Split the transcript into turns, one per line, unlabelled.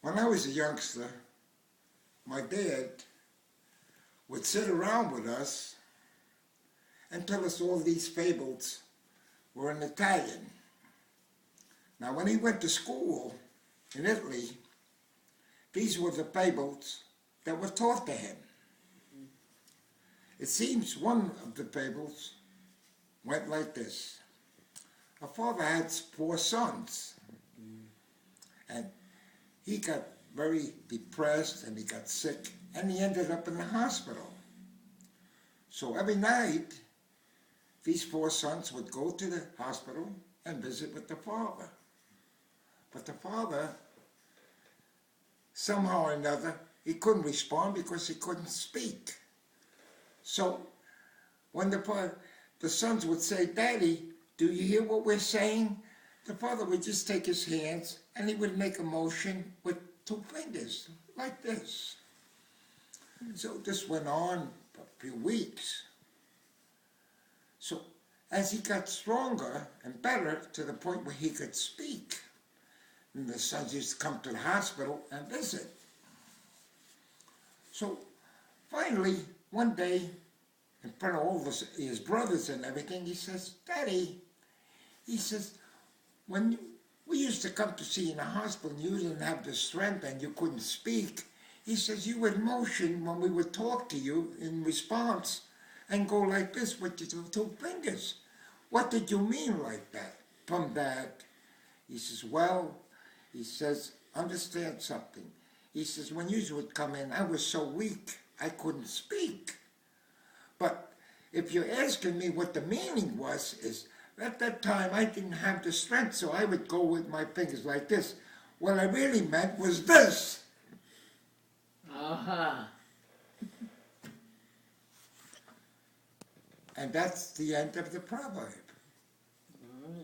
When I was a youngster, my dad would sit around with us and tell us all these fables were in Italian. Now, when he went to school in Italy, these were the fables that were taught to him. It seems one of the fables went like this. A father had 4 sons, and he got very depressed and he got sick and he ended up in the hospital. So every night, these 4 sons would go to the hospital and visit with the father. But the father, somehow or another, he couldn't respond because he couldn't speak. So when the sons would say, "Daddy, do you hear what we're saying?" The father would just take his hands and he would make a motion with 2 fingers, like this. So this went on for a few weeks. So as he got stronger and better to the point where he could speak, and the sons used to come to the hospital and visit. So finally, one day, in front of all his brothers and everything, he says, "Daddy," he says, "when we used to come to see you in the hospital and you didn't have the strength and you couldn't speak," he says, "you would motion when we would talk to you in response and go like this with your 2 fingers. What did you mean like that from that?" He says, "Well," he says, "understand something." He says, "when you would come in, I was so weak, I couldn't speak. But if you're asking me what the meaning was, is at that time I didn't have the strength, so I would go with my fingers like this. What I really meant was this."
Uh-huh.
And that's the end of the proverb.